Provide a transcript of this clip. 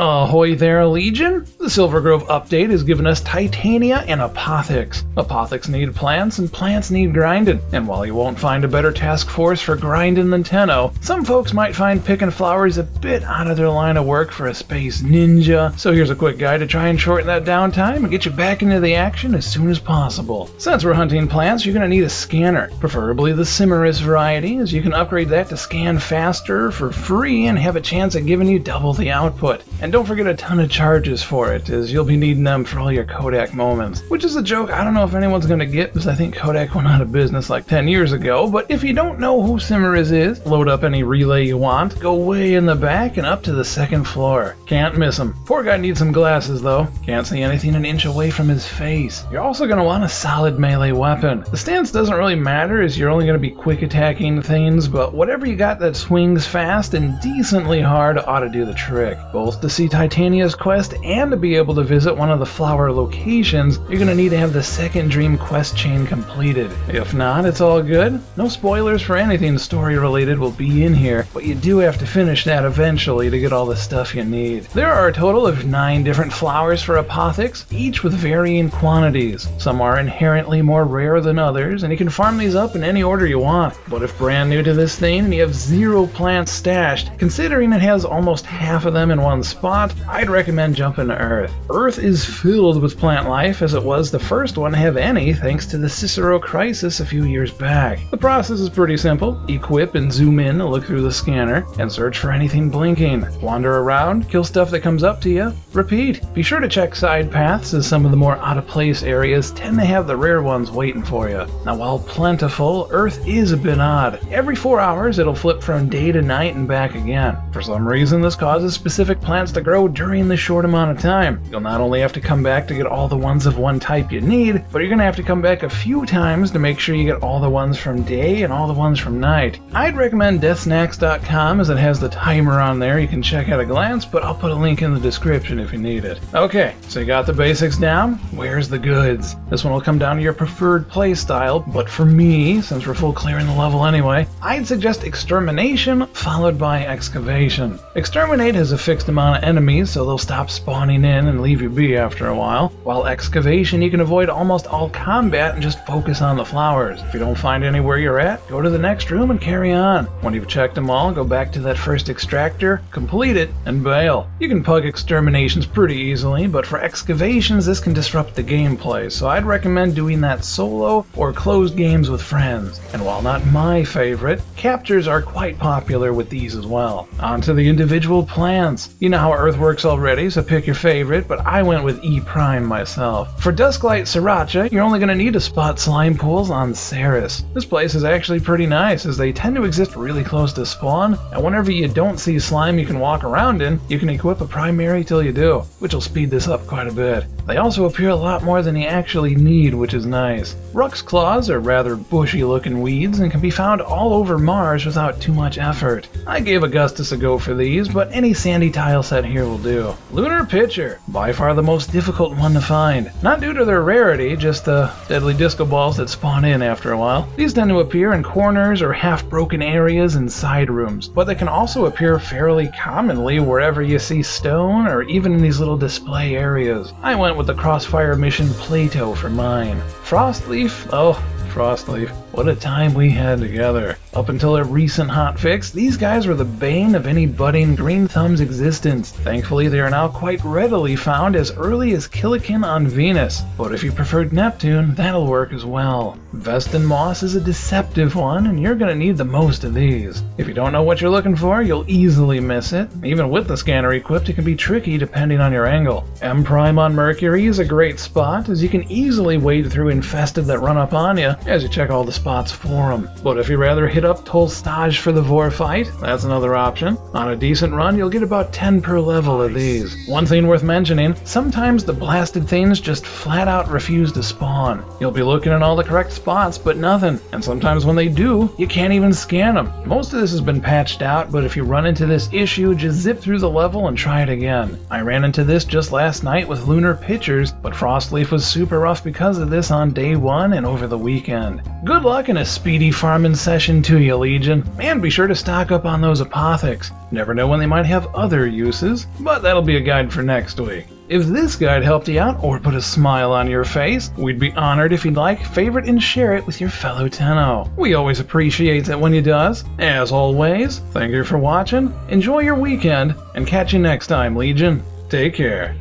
Ahoy there, Legion! The Silver Grove update has given us Titania and Apothics. Apothics need plants, and plants need grinding. And while you won't find a better task force for grinding than Tenno, some folks might find picking flowers a bit out of their line of work for a space ninja. So here's a quick guide to try and shorten that downtime and get you back into the action as soon as possible. Since we're hunting plants, you're going to need a scanner, preferably the Simaris variety, as you can upgrade that to scan faster for free and have a chance at giving you double the output. And don't forget a ton of charges for it, as you'll be needing them for all your Kodak moments. Which is a joke I don't know if anyone's going to get, because I think Kodak went out of business like 10 years ago, but if you don't know who Simaris is, load up any relay you want, go way in the back and up to the second floor. Can't miss him. Poor guy needs some glasses though. Can't see anything an inch away from his face. You're also going to want a solid melee weapon. The stance doesn't really matter, as you're only going to be quick attacking things, but whatever you got that swings fast and decently hard ought to do the trick. Both to see Titania's quest and to be able to visit one of the flower locations, you're going to need to have the second dream quest chain completed. If not, it's all good. No spoilers for anything story related will be in here, but you do have to finish that eventually to get all the stuff you need. There are a total of 9 different flowers for Apothics, each with varying quantities. Some are inherently more rare than others, and you can farm these up in any order you want. But if brand new to this thing and you have 0 plants stashed, considering it has almost half of them in one spot, I'd recommend jumping to Earth. Earth is filled with plant life, as it was the first one to have any thanks to the Cicero crisis a few years back. The process is pretty simple. Equip and zoom in to look through the scanner, and search for anything blinking. Wander around, kill stuff that comes up to you, repeat. Be sure to check side paths, as some of the more out of place areas tend to have the rare ones waiting for you. Now while plentiful, Earth is a bit odd. Every 4 hours it'll flip from day to night and back again. For some reason this causes specific plants to grow during this short amount of time. You'll not only have to come back to get all the ones of one type you need, but you're going to have to come back a few times to make sure you get all the ones from day and all the ones from night. I'd recommend deathsnacks.com, as it has the timer on there you can check at a glance, but I'll put a link in the description if you need it. Okay, so you got the basics down. Where's the goods? This one will come down to your preferred playstyle, but for me, since we're full clearing the level anyway, I'd suggest Extermination followed by Excavation. Exterminate has a fixed amount of enemies, so they'll stop spawning in and leave you be after a while. While Excavation, you can avoid almost all combat and just focus on the flowers. If you don't find any where you're at, go to the next room and carry on. When you've checked them all, go back to that first extractor, complete it, and bail. You can pug Exterminations pretty easily, but for Excavations this can disrupt the gameplay, so I'd recommend doing that solo or closed games with friends. And while not my favorite, captures are quite popular with these as well. On to the individual plants. You know how Earth works already, so pick your favorite, but I went with E Prime myself. For Dusklight Sarracenia, you're only going to need to spot slime pools on Ceres. This place is actually pretty nice, as they tend to exist really close to spawn, and whenever you don't see slime you can walk around in, you can equip a primary till you do, which will speed this up quite a bit. They also appear a lot more than you actually need, which is nice. Ruck's Claws are rather bushy looking weeds and can be found all over Mars without too much effort. I gave Augustus a go for these, but any sandy tile set here will do. Lunar Pitcher, by far the most difficult one to find. Not due to their rarity, just the deadly disco balls that spawn in after a while. These tend to appear in corners or half-broken areas and side rooms, but they can also appear fairly commonly wherever you see stone or even in these little display areas. I went with the Crossfire Mission Plato for mine. Frostleaf? Oh, Frostleaf. What a time we had together. Up until a recent hotfix, these guys were the bane of any budding Green Thumb's existence. Thankfully, they are now quite readily found as early as Kilokin on Venus, but if you preferred Neptune, that'll work as well. Vestan Moss is a deceptive one, and you're going to need the most of these. If you don't know what you're looking for, you'll easily miss it. Even with the scanner equipped, it can be tricky depending on your angle. M Prime on Mercury is a great spot, as you can easily wade through infested that run up on you as you check all the spots for them. But if you'd rather hit up Tolstage for the Vor fight, that's another option. On a decent run, you'll get about 10 per level of these. One thing worth mentioning, sometimes the blasted things just flat out refuse to spawn. You'll be looking in all the correct spots, but nothing. And sometimes when they do, you can't even scan them. Most of this has been patched out, but if you run into this issue, just zip through the level and try it again. I ran into this just last night with Lunar Pitchers, but Frostleaf was super rough because of this on day 1 and over the weekend. weekend. Good luck and a speedy farming session to you, Legion, and be sure to stock up on those Apothics. Never know when they might have other uses, but that'll be a guide for next week. If this guide helped you out or put a smile on your face, we'd be honored if you'd like, favorite, and share it with your fellow Tenno. We always appreciate it when you does. As always, thank you for watching, enjoy your weekend, and catch you next time, Legion. Take care.